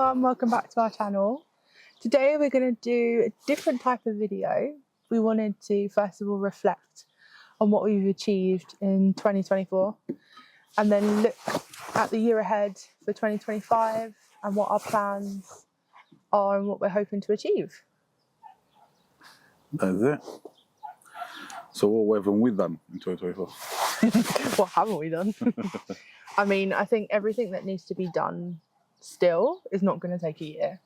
everyone, welcome back to our channel. Today we're going to do a different type of video. We wanted to first of all reflect on what we've achieved in 2024 and then look at the year ahead for 2025 and what our plans are and what we're hoping to achieve. That's it. So what haven't we done in 2024? What haven't we done? I mean, I think everything that needs to be done still is not going to take a year.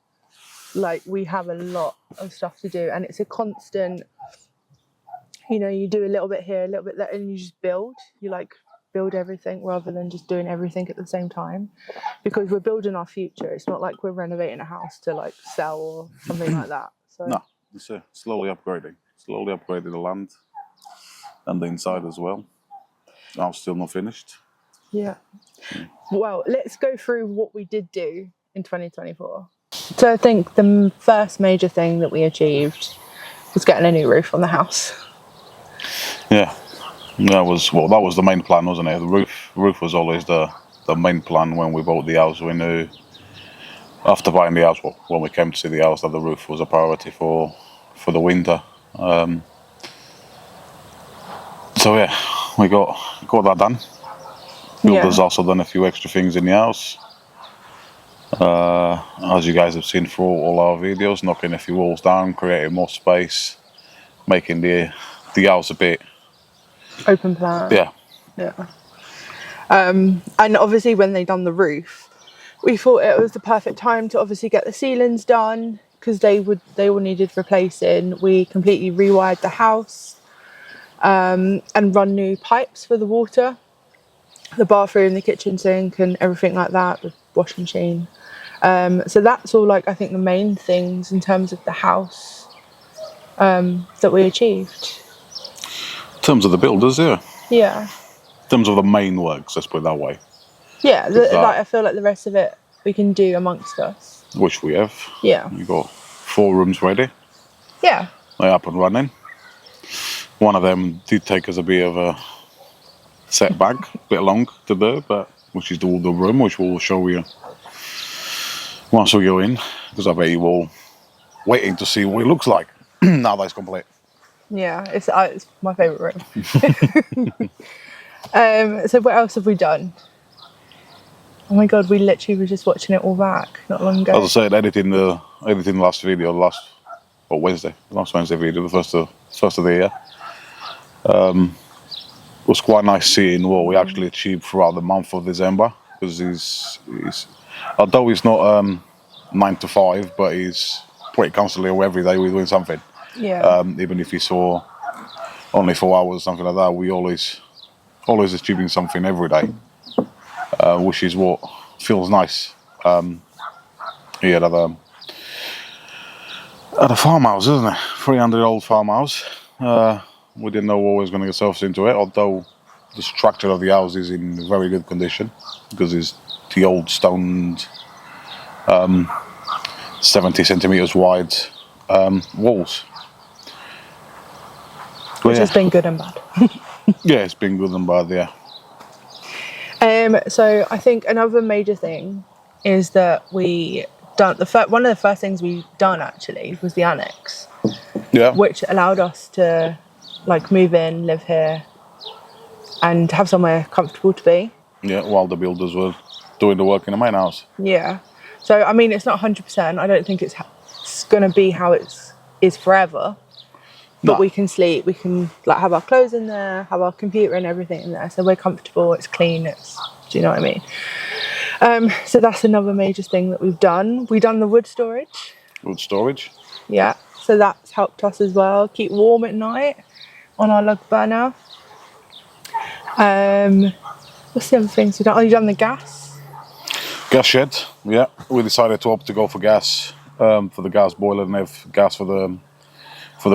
Like, we have a lot of stuff to do and it's a constant, you know, you do a little bit here, a little bit there, and you just build. You like build everything rather than just doing everything at the same time, because we're building our future. It's not like we're renovating a house to like sell or something like that. So No, it's slowly upgrading. Slowly upgrading the land and the inside as well. I'm still not finished. yeah. Well, let's go through what we did do in 2024. So I think the first major thing that we achieved was getting a new roof on the house. Yeah, that was the main plan, wasn't it? The roof was always the main plan when we bought the house. We knew after buying the house, when we came to see the house, that the roof was a priority for the winter. So yeah, we got that done. Builders also done a few extra things in the house. As you guys have seen through all our videos, knocking a few walls down, creating more space, making the house a bit Open plan. Yeah. And obviously when they done the roof, we thought it was the perfect time to obviously get the ceilings done, because they all needed replacing. We completely rewired the house and run new pipes for the water, the bathroom, the kitchen sink and everything like that, the washing machine. So that's all, like, I think the main things in terms of the house that we achieved. In terms of the builders, yeah. Yeah. In terms of the main works, let's put it that way. Yeah, like, I feel like the rest of it we can do amongst us. Which we have. Yeah. We've got 4 rooms ready. Yeah. They're up and running. One of them did take us a bit of a setback, a bit long to do, but which is the room, which we'll show you once we go in, because I bet you all waiting to see what it looks like now that it's complete. Yeah, it's my favourite room. So what else have we done? Oh my god, we literally were just watching it all back not long ago. As I said, editing the last video, last Wednesday video, the first of the year. It was quite nice seeing what we actually achieved throughout the month of December, because he's although he's not 9 to 5, but he's pretty constantly every day we're doing something. Yeah. Even if he saw only 4 hours or something like that, we always achieving something every day, which is what feels nice. Here at a farmhouse, isn't it? 300-year-old farmhouse. We didn't know what we was going to get ourselves into it, although the structure of the house is in very good condition, because it's the old stone, 70 centimeters wide walls. Which has been good and bad. Yeah, it's been good and bad, yeah. So I think another major thing is that we done one of the first things we done actually was the annex. Yeah. Which allowed us to like move in, live here, and have somewhere comfortable to be. Yeah, while the builders were doing the work in the main house. Yeah. So I mean, it's not 100%. I don't think it's going to be how it is forever. But No. we can sleep, we can like have our clothes in there, have our computer and everything in there, so we're comfortable, it's clean, do you know what I mean? So that's another major thing that we've done. We've done the wood storage. Wood storage. Yeah, so that's helped us as well, keep warm at night on our log burner. What's the other things we've done? Oh, you've done the gas. Gas shed, yeah. We decided to opt to go for gas, for the gas boiler, and have gas for the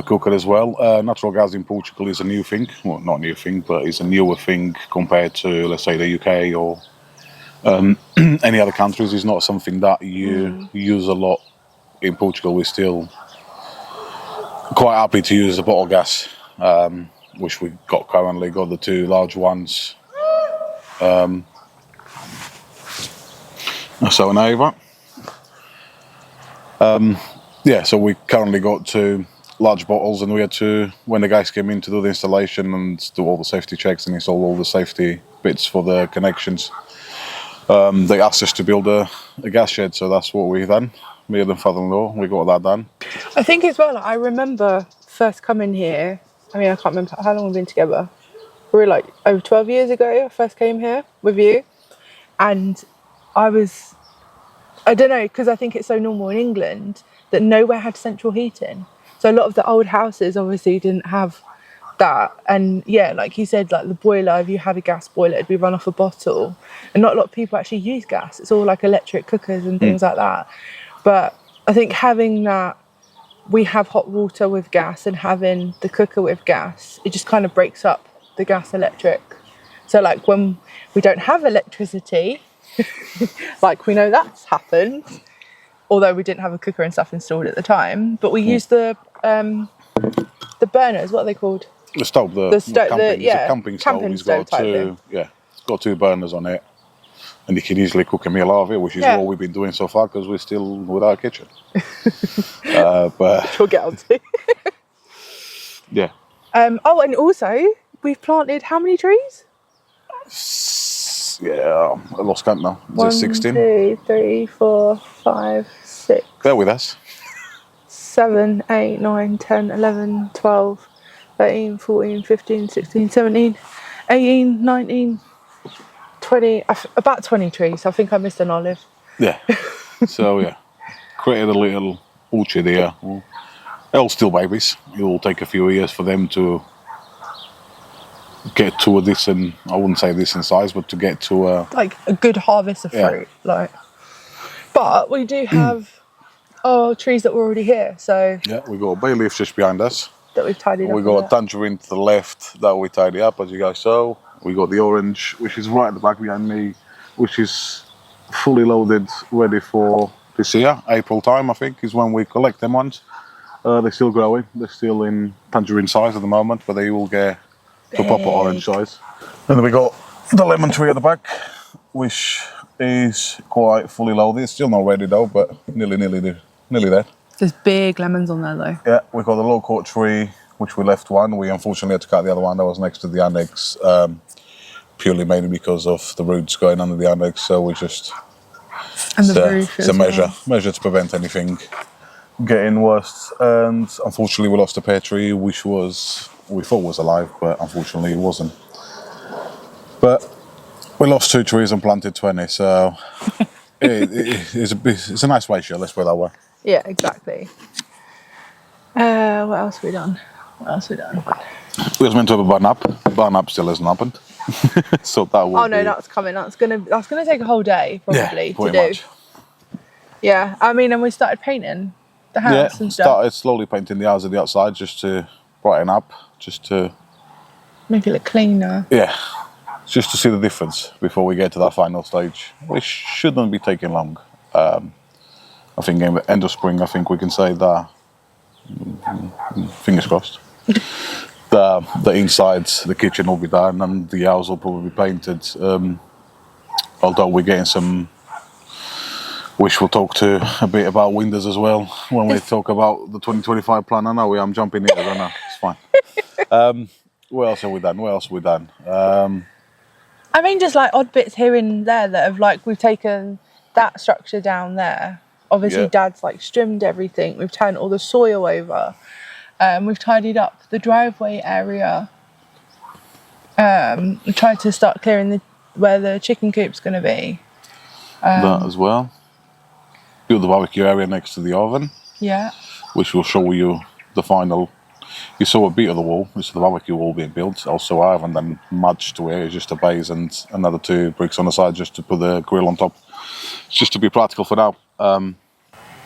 cooker as well. Natural gas in Portugal is a new thing. Well, not a new thing, but it's a newer thing compared to, let's say, the UK or any other countries. It's not something that you use a lot in Portugal. We're still quite happy to use the bottle gas, which we got currently. Got the 2 large ones. So now, Yeah, so we currently got 2 large bottles, and we had to, when the guys came in to do the installation and do all the safety checks and install all the safety bits for the connections, they asked us to build a gas shed, so that's what we've done. Me and the father-in-law, we got that done. I think as well, like, I remember first coming here. I mean, I can't remember how long we've been together. We were like over 12 years ago. I first came here with you, and I don't know, because I think it's so normal in England that nowhere had central heating. So a lot of the old houses obviously didn't have that. And yeah, like you said, like the boiler, if you had a gas boiler, it'd be run off a bottle. And not a lot of people actually use gas. It's all like electric cookers and things like that. But I think having that, we have hot water with gas, and having the cooker with gas, it just kind of breaks up the gas electric. So like when we don't have electricity, like we know that's happened, although we didn't have a cooker and stuff installed at the time, but we use the burners, what are they called? The stove, the camping stove. It's got 2, it's got 2 burners on it, and you can easily cook a meal out of it, which is what we've been doing so far, because we're still without a kitchen. But which we'll get on to. Yeah. Oh, and also we've planted how many trees? Yeah, I lost count now. Is it 16? 1, 2, 3, 4, 5, 6. Bear with us. 7, 8, 9, 10, 11, 12, 13, 14, 15, 16, 17, 18, 19, 20, about 20 trees. I think I missed an olive. Yeah. So yeah, created a little orchard here. They're all still babies. It will take a few years for them to get to a decent, I wouldn't say decent size, but to get to like a good harvest of fruit. Like, but we do have trees that were already here. So yeah, we got a bay leaf just behind us that we've tidied up. We got a tangerine to the left that we tidy up, as you guys saw. We got the orange, which is right at the back behind me, which is fully loaded, ready for this year. April time, I think, is when we collect them ones. They're still growing. They're still in tangerine size at the moment, but they will get to proper orange size. And then we got the lemon tree at the back, which is quite fully loaded. It's still not ready though, but nearly there. There's big lemons on there though. Yeah, we got the low court tree, which we left one. We unfortunately had to cut the other one that was next to the annex, purely mainly because of the roots going under the annex. So we just it's a measure to prevent anything getting worse. And unfortunately, we lost a pear tree, which we thought was alive, but unfortunately it wasn't. But we lost 2 trees and planted 20, so it's a nice ratio, let's put it that way. Yeah, exactly. What else have we done? We was meant to have a barn up. The barn up still hasn't happened. So that will that's coming. That's gonna take a whole day probably to do. Much. Yeah, I mean, and we started painting the house and stuff. Started slowly painting the house at the outside just to brighten up, just to make it look cleaner. Yeah, just to see the difference before we get to that final stage, which shouldn't be taking long. I think end of spring, I think we can say that. Fingers crossed. The insides, the kitchen will be done, and the house will probably be painted. Although we're getting some, which we'll talk to a bit about windows as well when we talk about the 2025 plan. I know I'm jumping here, I don't know. It's fine. What else have we done? I mean, just like odd bits here and there that have like, we've taken that structure down there. Obviously, Dad's like trimmed everything. We've turned all the soil over. We've tidied up the driveway area. We tried to start clearing where the chicken coop's going to be. That as well. Build the barbecue area next to the oven. Yeah. Which will show you the final. You saw a bit of the wall, which is the barbecue wall being built. Also, I haven't done much to it. It's just a base and another 2 bricks on the side just to put the grill on top. It's just to be practical for now.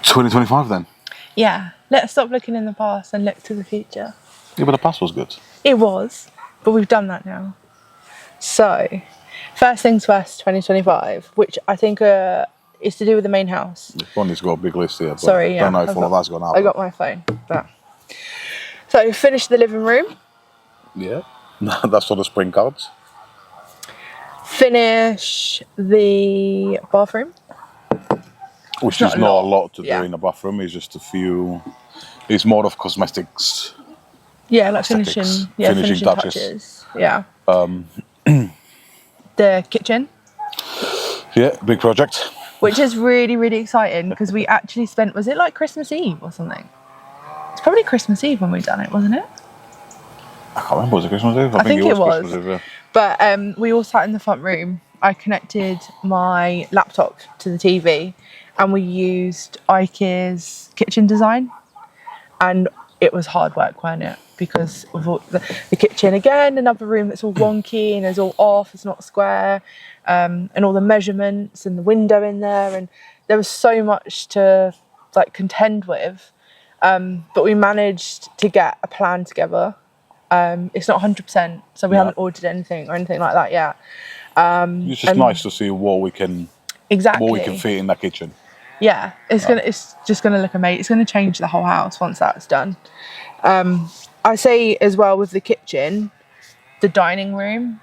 2025 then. Yeah. Let's stop looking in the past and look to the future. Yeah, but the past was good. It was, but we've done that now. So, first things first, 2025, which I think is to do with the main house. Bonnie's got a big list here. But sorry, yeah. I don't know if all of that's going to happen. I got my phone. But. So, finish the living room. Yeah, that's for the spring cards. Finish the bathroom. which It's is not a lot to yeah. do in a bathroom. It's just a few. It's more of cosmetics. Yeah, like Aesthetics, finishing touches. Yeah. The kitchen, Yeah, big project. which is really, really exciting because we actually spent, was it like Christmas Eve or something? It's probably Christmas Eve when we done it, wasn't it? I can't remember. Was it Christmas Eve? I think it was. Christmas Eve, yeah. But we all sat in the front room. I connected my laptop to the TV and we used IKEA's kitchen design. And it was hard work, wasn't it? Because of all the kitchen, again, another room that's all wonky and is all off, it's not square, and all the measurements and the window in there. And there was so much to like contend with. But we managed to get a plan together. It's not 100%, so we haven't ordered anything or anything like that yet. It's just nice to see what we can fit in that kitchen. Yeah, it's just gonna look amazing. It's gonna change the whole house once that's done. I say as well with the kitchen, the dining room,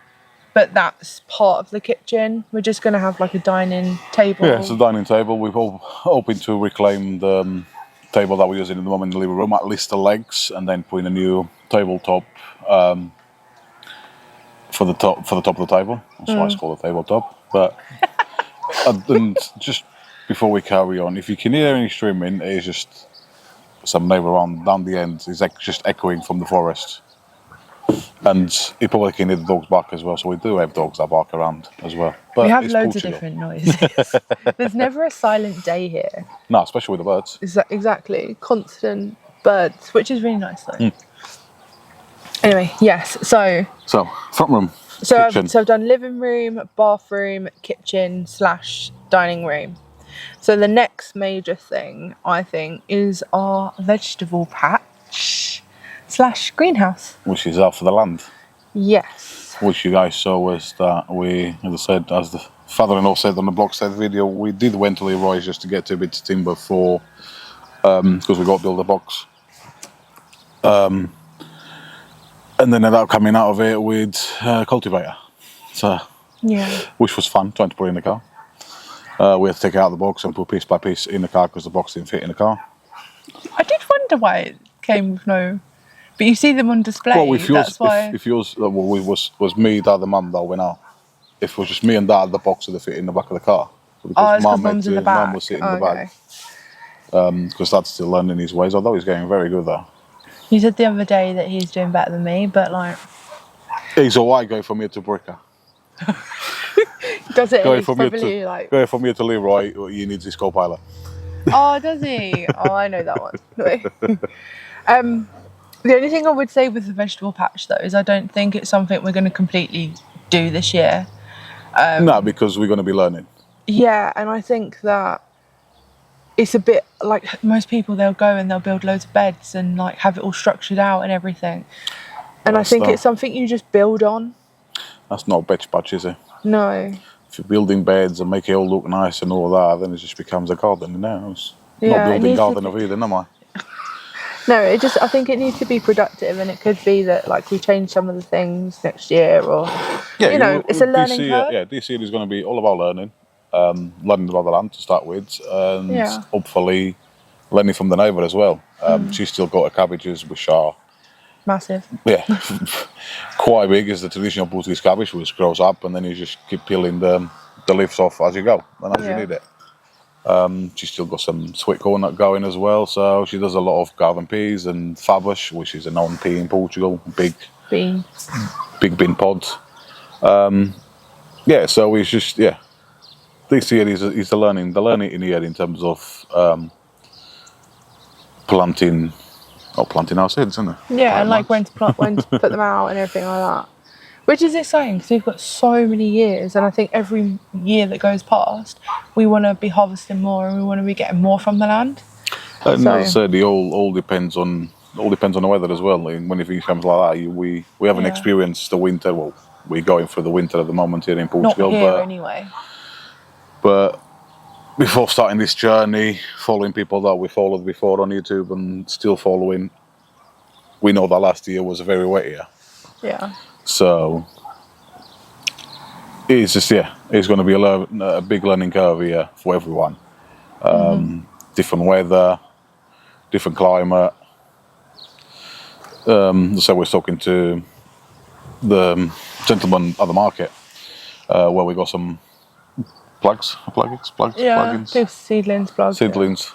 but that's part of the kitchen. We're just gonna have like a dining table. Yeah, it's a dining table. We're hoping to reclaim the table that we're using at the moment in the living room, at least the legs, and then put in a new tabletop for the top of the table. That's why it's called a tabletop. But and just before we carry on, if you can hear any streaming, it's just some neighbour down the end. It's just echoing from the forest. And you probably can hear the dogs bark as well, so we do have dogs that bark around as well. But we have it's loads Portugal. of different noises. There's never a silent day here. No, especially with the birds. Exactly. Constant birds, which is really nice though. Anyway, yes, so front room, kitchen. I've done living room, bathroom, kitchen / dining room. So the next major thing, I think, is our vegetable patch / greenhouse. Which is out for the land. Yes. Which you guys saw was that we, as I said, as the father-in-law said on the Blockstead video, we did went to Leroy's just to get 2 bits of timber for, because we got to build a box. And then ended up coming out of it with a cultivator. So, yeah. Which was fun, trying to put it in the car. We had to take it out of the box and put piece by piece in the car because the box didn't fit in the car. I did wonder why it came with no... But you see them on display, well, if yours, that's why... If yours was me, dad and mum that went out. If it was just me and dad, the box would have fit in the back of the car. Because mum's in the back. Mum was sitting in the back. Because dad's still learning his ways, although he's getting very good there. You said the other day that he's doing better than me, but like... He's alright going from here to Bricker. Does it? Going from here to Leroy, he needs his co-pilot. Oh, does he? Oh, I know that one. The only thing I would say with the vegetable patch, though, is I don't think it's something we're going to completely do this year. No, because we're going to be learning. Yeah, and I think that it's a bit like most people, they'll go and they'll build loads of beds and like have it all structured out and everything. And I think it's something you just build on. That's not a veg patch, is it? No. If you're building beds and make it all look nice and all that, then it just becomes a garden. No, it's not building garden of Eden, am I? No, I think it needs to be productive, and it could be that like we change some of the things next year, or it's a learning curve. This year is going to be all about learning, learning about the land to start with, and hopefully learning from the neighbour as well. She's still got her cabbages, which are massive. Yeah, quite big. Is the traditional Portuguese cabbage, which grows up, and then you just keep peeling the leaves off as you go and as you need it. She's still got some sweet corn going as well, so she does a lot of garden peas and fabash, which is a known pea in Portugal, big bean pod. So it's just this year is the learning in here in terms of planting our seeds, isn't it? Yeah, and like when to plant, when to put them out and everything like that. Which is exciting because we've got so many years, and I think every year that goes past, we want to be harvesting more and we want to be getting more from the land. And as I said, it all depends on the weather as well. Like, when it comes like that, we haven't experienced the winter. Well, we're going through the winter at the moment here in Portugal. Not here anyway. But before starting this journey, following people that we followed before on YouTube and still following, we know that last year was a very wet year. Yeah. So it's just it's going to be a big learning curve here for everyone. different weather, different climate. So we're talking to the gentleman at the market where we got some plugins, Seedlings.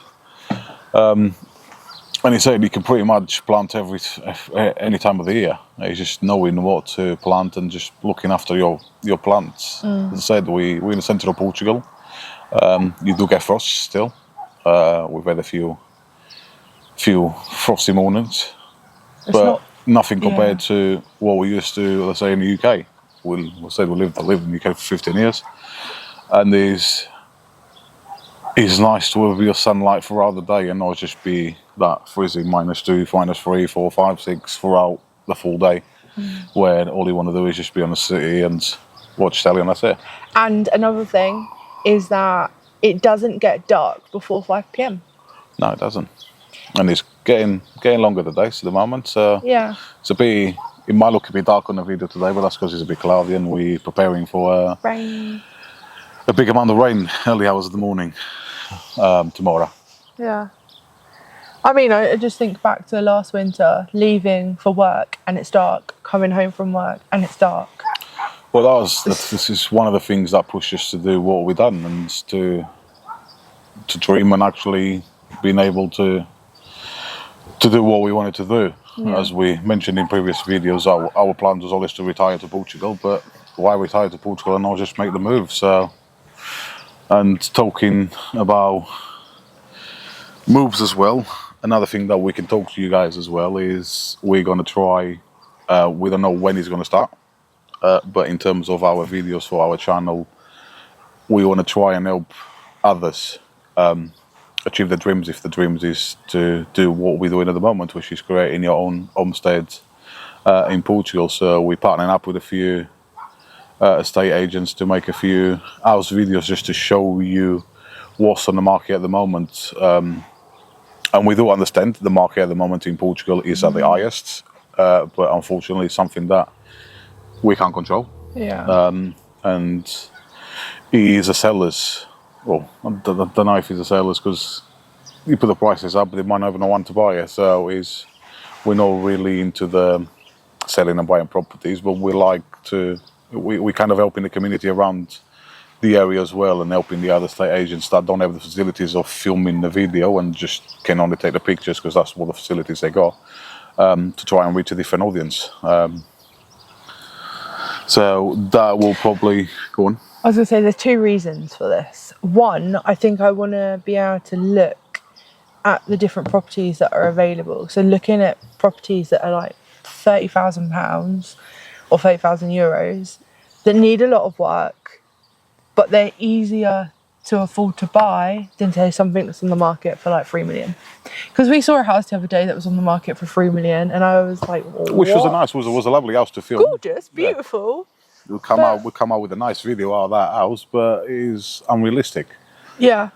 and he said you can pretty much plant any time of the year. It's just knowing what to plant and just looking after your plants. As I said, we're in the centre of Portugal. You do get frost still. We've had a few frosty mornings, but nothing compared to what we used to, let's say, in the UK. We lived in the UK for 15 years, and it's nice to have your sunlight throughout the day and not just be that freezing -2, -3, 4, 5, 6 throughout the full day, where all you want to do is just be on the city and watch telly, and that's it. And another thing is that it doesn't get dark before 5 p.m. No, it doesn't, and it's getting longer the days at the moment. So it's it might look a bit dark on the video today, but that's because it's a bit cloudy and we're preparing for rain. A big amount of rain early hours of the morning tomorrow. Yeah. I mean, I just think back to last winter, leaving for work and it's dark, coming home from work and it's dark. Well, this is one of the things that pushed us to do what we've done, and to dream and actually being able to do what we wanted to do. As we mentioned in previous videos, our plan was always to retire to Portugal, but why retire to Portugal and not just make the move? So, and talking about moves as well, another thing that we can talk to you guys as well is we're going to try, we don't know when it's going to start, but in terms of our videos for our channel, we want to try and help others achieve their dreams, if the dreams is to do what we're doing at the moment, which is creating your own homestead in Portugal. So we're partnering up with a few estate agents to make a few house videos just to show you what's on the market at the moment. And we do understand the market at the moment in Portugal is at the highest, but unfortunately it's something that we can't control. And he is a seller's. Well, I don't know if he's a seller because you put the prices up, but they might not even want to buy it. So we're not really into the selling and buying properties, but we kind of helping the community around the area as well, and helping the other estate agents that don't have the facilities of filming the video and just can only take the pictures because that's what the facilities they got, to try and reach a different audience. So that will probably go on. I was going to say there's two reasons for this. One, I think I want to be able to look at the different properties that are available. So looking at properties that are like £30,000 or €30,000 that need a lot of work, but they're easier to afford to buy than say something that's on the market for like 3 million. Because we saw a house the other day that was on the market for 3 million, and I was like, what? Which was a lovely house to film. Gorgeous, beautiful. Yeah. We'll come out with a nice video out of that house, but it is unrealistic. Yeah.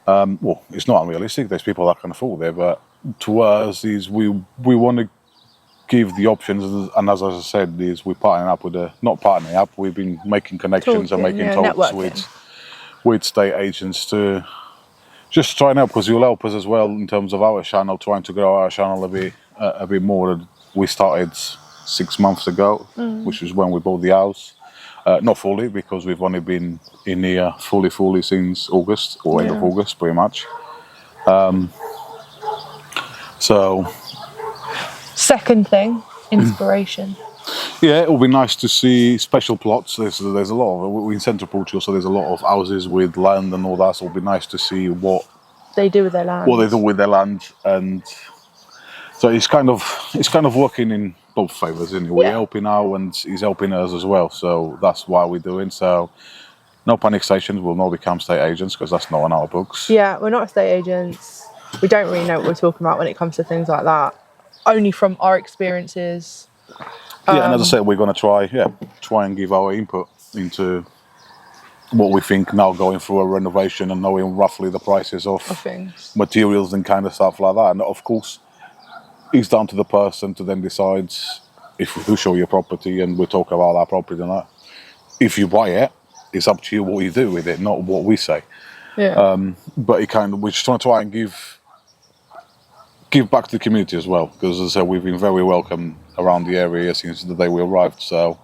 Well, it's not unrealistic. There's people that can afford it, but to us, we want to give the options. And as I said, we're partnering up we've been making connections and making talks with estate agents to just try and help, because you'll help us as well in terms of our channel, trying to grow our channel a bit more. We started 6 months ago, which was when we bought the house. Not fully, because we've only been in here fully since August, or end of August, pretty much. So, second thing, inspiration. Yeah, it will be nice to see special plots. There's a lot of, we're in central Portugal, so there's a lot of houses with land and all that. So it'll be nice to see what they do with their land. And so it's kind of working in both favours, isn't it? We're helping out, and he's helping us as well. So that's why we're doing. So no panic stations. We'll not become estate agents, because that's not on our books. Yeah, we're not estate agents. We don't really know what we're talking about when it comes to things like that. Only from our experiences. Yeah, and as I said, we're going to try and give our input into what we think now, going through a renovation and knowing roughly the prices of things, materials and kind of stuff like that. And of course, it's down to the person to then decide if we show you a property and we talk about our property and that. If you buy it, it's up to you what you do with it, not what we say. Yeah. But we just want to try and give back to the community as well, because as I said, we've been very welcome around the area since the day we arrived. So,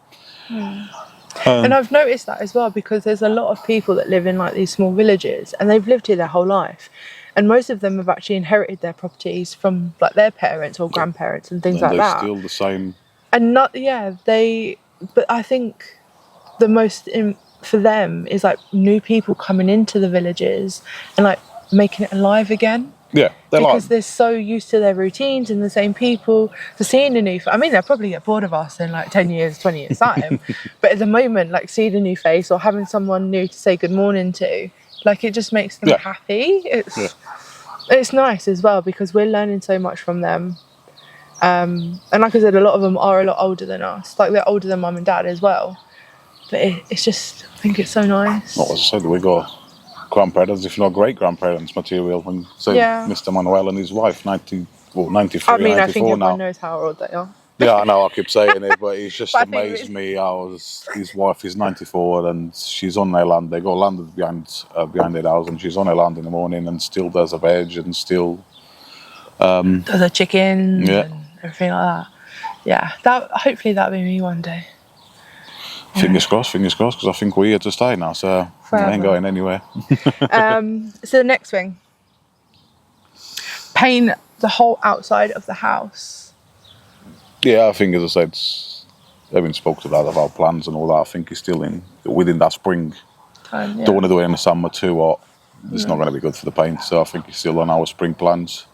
And I've noticed that as well, because there's a lot of people that live in like these small villages, and they've lived here their whole life, and most of them have actually inherited their properties from like their parents or grandparents and things like they're that. still the same. And but I think the most for them is like new people coming into the villages and like making it alive again. Yeah, Because they're so used to their routines and the same people. So seeing a new, I mean, they'll probably get bored of us in like 10 years, 20 years time. But at the moment, like seeing a new face or having someone new to say good morning to, like it just makes them happy. It's nice as well, because we're learning so much from them. And like I said, a lot of them are a lot older than us. Like they're older than mum and dad as well. But it's just, I think it's so nice. Well, as I said, we got grandparents, if not great grandparents material. And so Mr. Manuel and his wife, 93, I mean, 94 I think everyone now. knows how old they are. Yeah, I know, I keep saying it, but it's just amazed me how his wife is 94 and she's on their land. They got land behind their house, and she's on her land in the morning and still does a veg and still does a chicken and everything like that. Yeah, hopefully that'll be me one day. Fingers crossed, because I think we're here to stay now, so we ain't going anywhere. So the next thing, paint the whole outside of the house. Yeah, I think, as I said, having spoke to that about plans and all that, I think it's still within that spring. Time, Don't want to do it in the summer too hot. It's not going to be good for the paint, so I think it's still on our spring plans.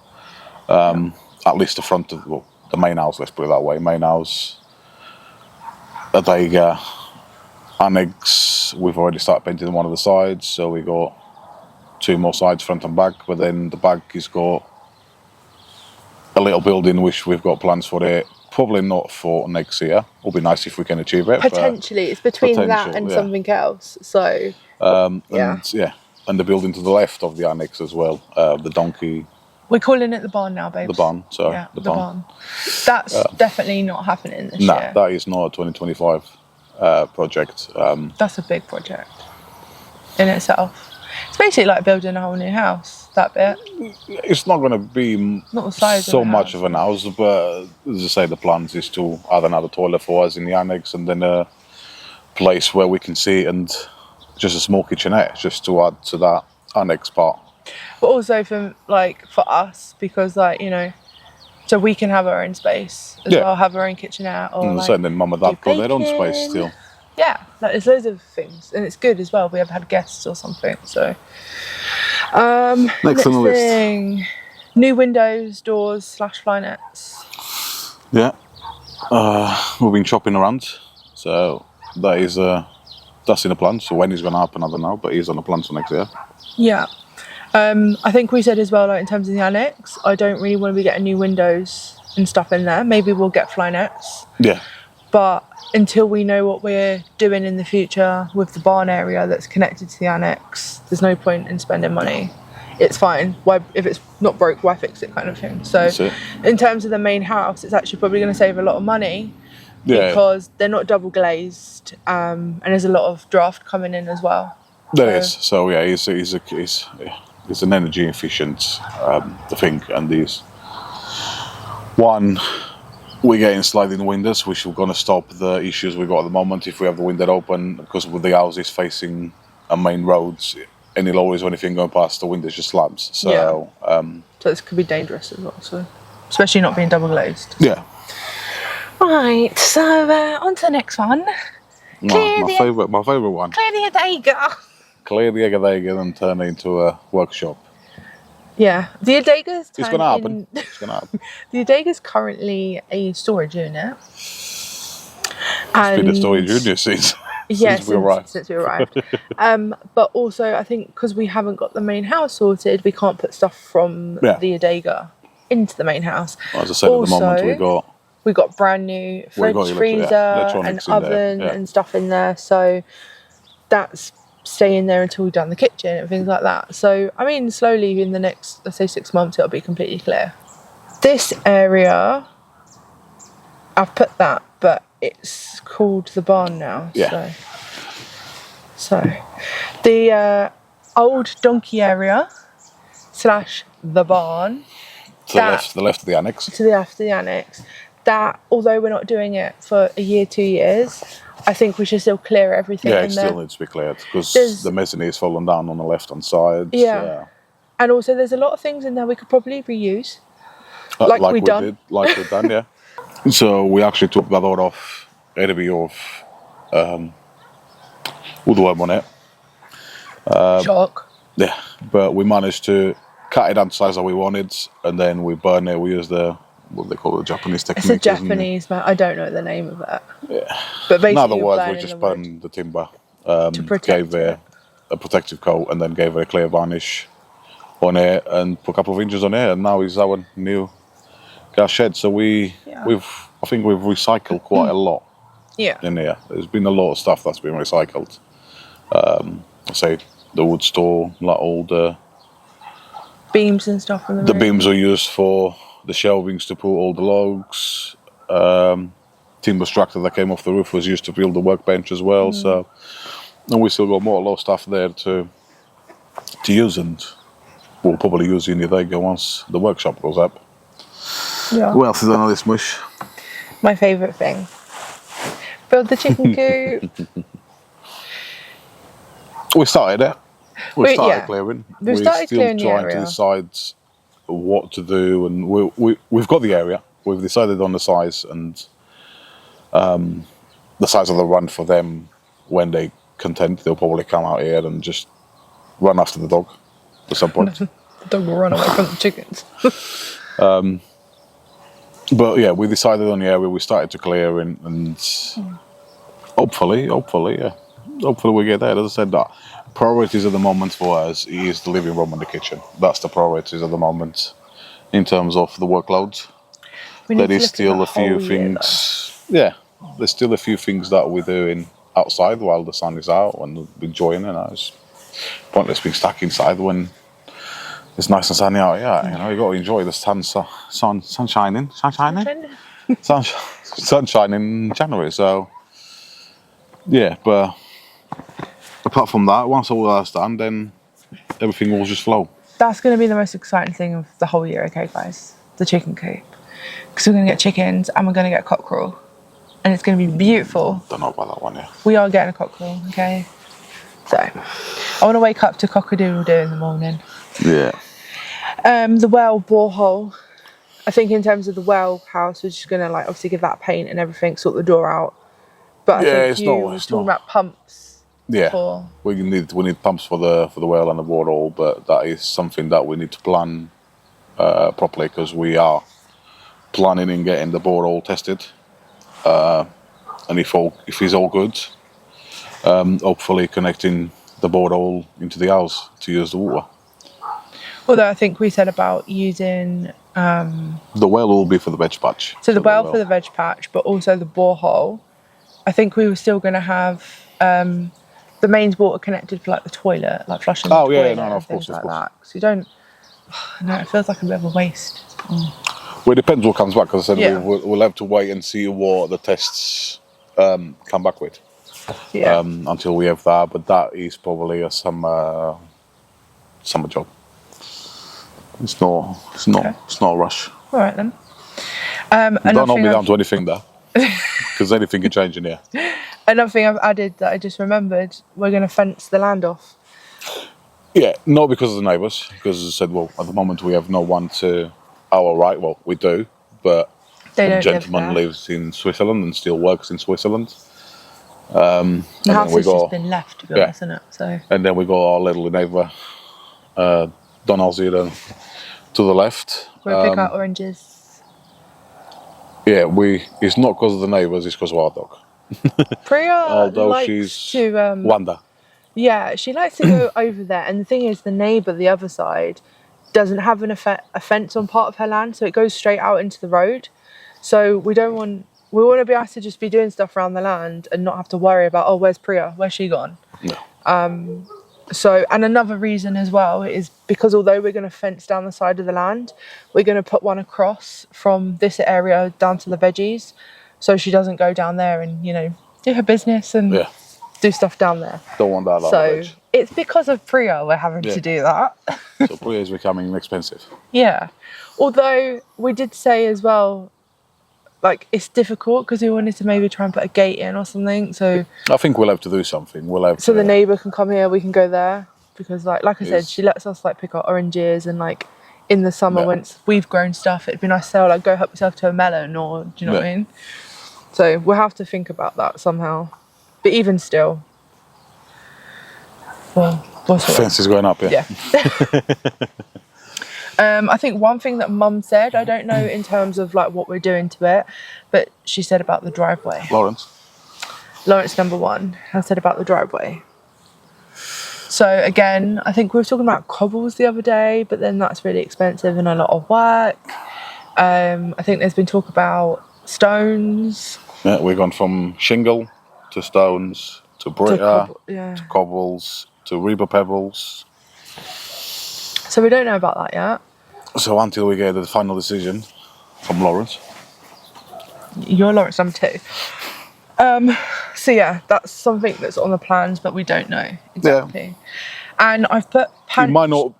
At least the front of the main house, let's put it that way. Main house, the annex, we've already started painting one of the sides, so we got 2 more sides, front and back. But then the back has got a little building which we've got plans for it. Probably not for next year. It'll be nice if we can achieve it. Potentially, it's between that and something else. So and the building to the left of the annex as well. The donkey. We're calling it the barn now, babe. The barn, sorry. Yeah, the barn. That's definitely not happening this year. No, that is not a 2025 project. That's a big project in itself. It's basically like building a whole new house, that bit. It's not going to be not the size so of much of an house, but as I say, the plans is to add another toilet for us in the annex, and then a place where we can see, and just a small kitchenette just to add to that annex part. But also for us, because so we can have our own space as well, have our own kitchenette, or and then mum and dad got their own space still. Yeah, there's loads of things, and it's good as well. We have had guests or something. So next on the list, new windows, doors / fly nets. Yeah, we've been shopping around, so that's in the plan. So when it's going to happen, I don't know, but he's on the plan for next year. Yeah. I think we said as well, in terms of the annex, I don't really want to be getting new windows and stuff in there. Maybe we'll get fly nets. Yeah. But until we know what we're doing in the future with the barn area that's connected to the annex, there's no point in spending money. It's fine. Why, if it's not broke, why fix it, kind of thing. So in terms of the main house, it's actually probably going to save a lot of money because they're not double glazed, and there's a lot of draft coming in as well. There is. So yeah, it's an energy efficient thing, and these we're getting sliding windows, which we're going to stop the issues we got at the moment if we have the window open, because with the houses facing a main roads, any lorries or anything going past, the windows just slabs. So so this could be dangerous as well. So especially not being double glazed. Yeah. Right. So on to the next one. My favourite one. Clear the Adega. Clear the Adega and turn it into a workshop. Yeah, the Adega's It's going to happen. The Adega's currently a storage unit. It's been a storage unit since we arrived. But also, I think because we haven't got the main house sorted, we can't put stuff from the Adega into the main house. As I said, also, at the moment we got brand new fridge, freezer, and oven and stuff in there. So that's staying there until we've done the kitchen and things like that. So I mean, slowly in the next, let's say 6 months, it'll be completely clear. This area, I've put that, but it's called the barn now. Yeah. So the old donkey area / the barn. To the left of the annex. To the left of the annex. That, although we're not doing it for a year, 2 years, I think we should still clear everything Yeah, in it there. still needs to be cleared because the mezzanine is fallen down on the left-hand side. Yeah. And also there's a lot of things in there we could probably reuse. Like we've done, yeah. So we actually took that out of woodworm on it. Shock. Yeah, but we managed to cut it down to size that we wanted, and then we burn it. We use what they call the Japanese technique. It's a Japanese, man. I don't know the name of it. Yeah. But basically, in other words, we just burned the timber, gave it a protective coat, and then gave it a clear varnish on it, and put a couple of inches on it, and now it's our new gas shed. So I think we've recycled quite a lot. Yeah. In here, there's been a lot of stuff that's been recycled. I say the wood store, like all the beams and stuff on the beams are used for the shelvings to put all the logs. Timber structure that came off the roof was used to build the workbench as well. So, and we still got a lot of stuff there to use, and we'll probably use in the day once the workshop goes up. Yeah. What else is on this mush? My favourite thing. Build the chicken coop. We started it. We started clearing. We're still trying to decide what to do, and we've got the area. We've decided on the size and the size of the run for them. When they content, they'll probably come out here and just run after the dog at some point. The dog will run away from the chickens. But yeah, we decided on the area. We started to clear and hopefully we get there. As I said, that priorities at the moment for us is the living room and the kitchen. That's the priorities at the moment in terms of the workload. There is still a few things. Yeah, there's still a few things that we're doing outside while the sun is out and enjoying it. It's pointless being stuck inside when it's nice and sunny out. Yeah, you got to enjoy the sun shining in January. So yeah, but apart from that, once all that's done, then everything will just flow. That's going to be the most exciting thing of the whole year, okay, guys? The chicken coop. Because we're going to get chickens and we're going to get cockerel. And it's going to be beautiful. Don't know about that one, yeah. We are getting a cockerel, okay? So, I want to wake up to cock-a-doodle-doo in the morning. Yeah. The well borehole. I think in terms of the well house, we're just going to obviously give that paint and everything, sort the door out. But I think you were talking about pumps. Yeah, we need pumps for the well and the borehole, but that is something that we need to plan properly, because we are planning in getting the borehole tested, and if it's all good, hopefully connecting the borehole into the house to use the water. Although I think we said about using the well will be for the veg patch. So the well for the veg patch, but also the borehole. I think we were still going to have the mains water connected for the toilet, flushing the toilet. Of course. That. So you don't. No, it feels like a bit of a waste. Well, it depends what comes back, because I said we'll have to wait and see what the tests come back with. Yeah. Until we have that, but that is probably a summer job. It's not a rush. All right then. Don't hold me down to anything there, because anything can change in here. Another thing I've added that I just remembered: we're going to fence the land off. Yeah, not because of the neighbours, because as I said, at the moment we have no one to our right. Well, we do, but the gentleman lives in Switzerland and still works in Switzerland. The house has just been left, to be honest, isn't it? So. And then we got our little neighbour, Don Alzira, to the left. We pick out oranges. Yeah, it's not because of the neighbours, it's because of our dog. Priya likes to Wanda. Yeah, she likes to go over there, and the thing is, the neighbour, the other side, doesn't have a fence on part of her land, so it goes straight out into the road. So we want to be able to just be doing stuff around the land and not have to worry about, where's Priya? Where's she gone? No. So, and another reason as well is because although we're going to fence down the side of the land, we're going to put one across from this area down to the veggies, so she doesn't go down there and, do her business and do stuff down there. Don't want that. So it's because of Priya we're having to do that. So Priya is becoming expensive. Yeah. Although we did say as well, like, it's difficult because we wanted to maybe try and put a gate in or something. So I think we'll have to do something. We'll have so to, the neighbour can come here, we can go there. Because like I said, she lets us like pick our oranges, and like in the summer once we've grown stuff, it'd be nice to say, like, go help yourself to a melon, or do you know what I mean? So we'll have to think about that somehow. But even still, well, what's the fence is going up, yeah. I think one thing that Mum said, I don't know in terms of like what we're doing to it, but she said about the driveway. Lawrence number 1 has said about the driveway. So again, I think we were talking about cobbles the other day, but then that's really expensive and a lot of work. I think there's been talk about stones. Yeah, we've gone from shingle to stones to brick to cobbles to Reba pebbles. So we don't know about that yet. So until we get the final decision from Lawrence. You're Lawrence number 2. So yeah, that's something that's on the plans, but we don't know exactly. Yeah. And I've put it might not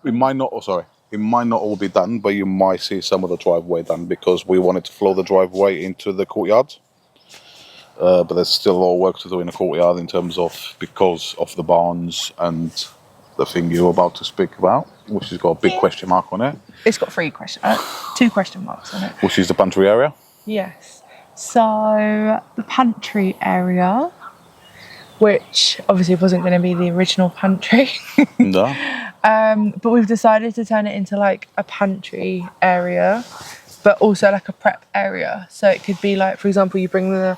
all be done, but you might see some of the driveway done, because we wanted to flow the driveway into the courtyard. But there's still a lot of work to do in the courtyard in terms of, because of the barns and the thing you're about to speak about, which has got a big question mark on it. It's got 2 question marks on it. Which is the pantry area? Yes. So the pantry area, which obviously wasn't going to be the original pantry. No. But we've decided to turn it into like a pantry area, but also like a prep area. So it could be like, for example, you bring the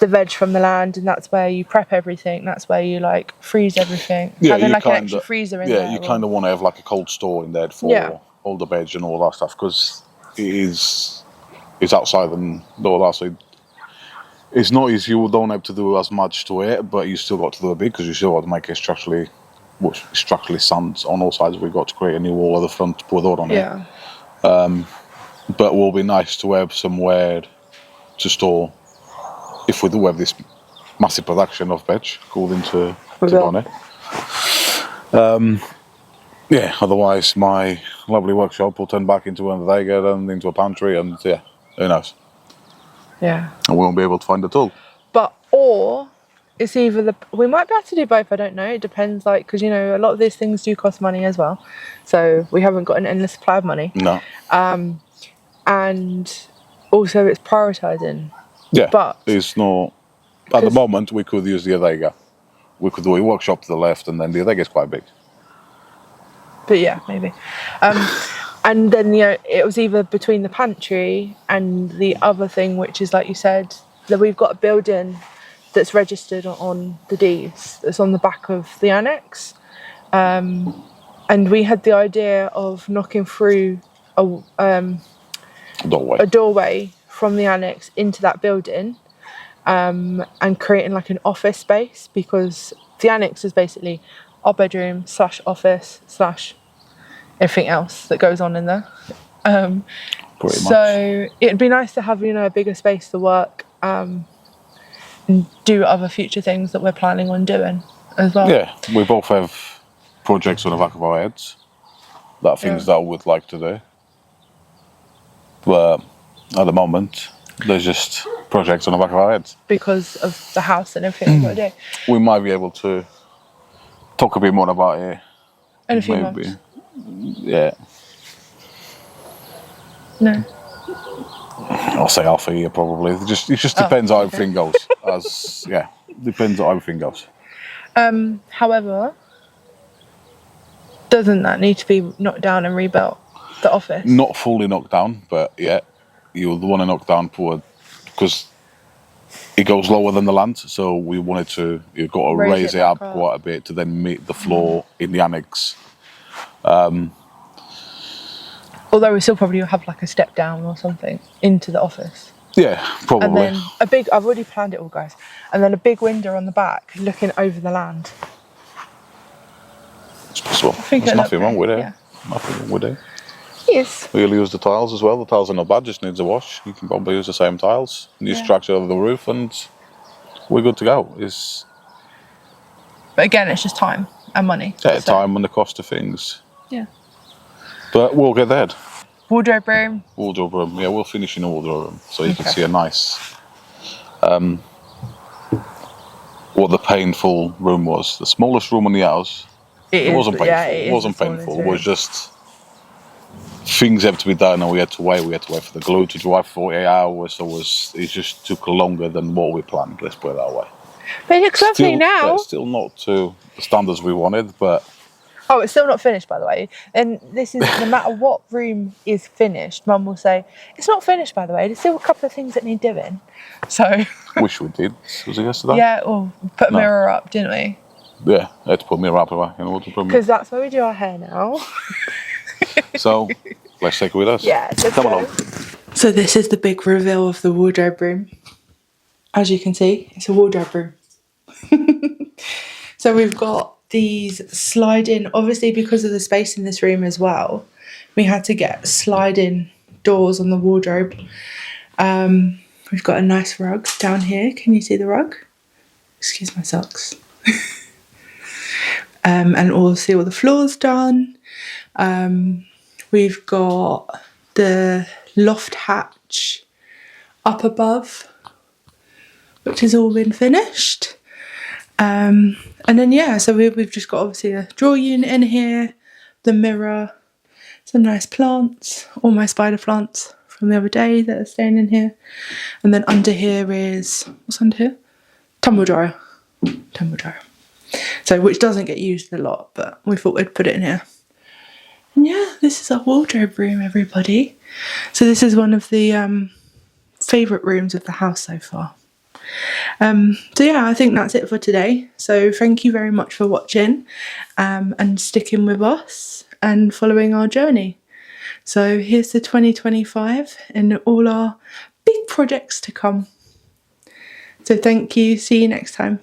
veg from the land, and that's where you prep everything. That's where you like freeze everything. Yeah, having like an extra freezer in there. Yeah, you kind of want to have like a cold store in there for all the veg and all that stuff, because it's outside and all that. So it's not as you don't have to do as much to it, but you still got to do a bit, because you still got to make it structurally sound on all sides. We've got to create a new wall at the front to put a door on it. Yeah. But it will be nice to have somewhere to store if we do have this massive production of veg according to Bonnie. Yeah, otherwise my lovely workshop will turn back into one that they get and into a pantry, and yeah, who knows? Yeah. And we won't be able to find it all. Or it's either we might be able to do both, I don't know. It depends, like, because, you know, a lot of these things do cost money as well. So we haven't got an endless supply of money. No. And also it's prioritising. Yeah, but it's not... At the moment, we could use the Adega. We could do a workshop to the left, and then the Adega is quite big. But yeah, maybe. And then, you know, it was either between the pantry and the other thing, which is, like you said, that we've got a building that's registered on the deeds, that's on the back of the annex. And we had the idea of knocking through a doorway from the annex into that building, and creating like an office space, because the annex is basically our bedroom / office / everything else that goes on in there. So it'd be nice to have, you know, a bigger space to work, and do other future things that we're planning on doing as well. Yeah, we both have projects on the back of our heads, things that we would like to do. But at the moment, there's just projects on the back of our heads. Because of the house and everything we've got to do. We might be able to talk a bit more about it. In a few months. Yeah. No. I'll say half a year probably. It just depends how everything goes. Depends how everything goes. However, doesn't that need to be knocked down and rebuilt, the office? Not fully knocked down, but yeah, you would want to knock down because it goes lower than the land. So we wanted you've got to raise it up quite a bit to then meet the floor in the annex. Although we still probably have like a step down or something into the office. Yeah, probably. And then I've already planned it all, guys. And then a big window on the back looking over the land. It's possible. There's nothing wrong with it. Yeah. Nothing wrong with it. Yes. We'll use the tiles as well. The tiles are not bad, just needs a wash. You can probably use the same tiles, new structure of the roof, and we're good to go. But again, it's just time. and money. Yeah, So, time and the cost of things. yeah. But we'll get there. Wardrobe room. Wardrobe room. Yeah, we'll finish in the wardrobe room. So you can Okay. see a nice, what the painful room was. The smallest room in the house. It wasn't painful. Yeah, It wasn't the smallest painful. It was room. just things have to be done, and we had to wait. We had to wait for the glue to dry for 48 hours. So it just took longer than what we planned. Let's put it that way. But it looks lovely now. Still not to the standards we wanted, but Oh, it's still not finished, by the way. And this is, no matter what room is finished, Mum will say, it's not finished, by the way. There's still a couple of things that need doing. So, wish we did. Was it yesterday? yeah, well, put a mirror up, didn't we? Yeah, I had to put a mirror up in the wardrobe room. Because that's where we do our hair now. So, let's take it with us. Yeah, Come along. So this is the big reveal of the wardrobe room. As you can see, it's a wardrobe room. So we've got these slide-in, obviously because of the space in this room as well, we had to get slide-in doors on the wardrobe. We've got a nice rug down here. Can you see the rug? Excuse my socks. And also all the floors done. We've got the loft hatch up above, which has all been finished. And then yeah, so we've just got obviously a drawer unit in here, the mirror, some nice plants, all my spider plants from the other day that are staying in here. And then under here is, what's under here? Tumble dryer. Tumble dryer. So which doesn't get used a lot, but we thought we'd put it in here. And yeah, this is our wardrobe room, everybody. So this is one of the favourite rooms of the house so far. So yeah, I think that's it for today. So thank you very much for watching and sticking with us and following our journey. So here's the 2025 and all our big projects to come. So thank you. See you next time.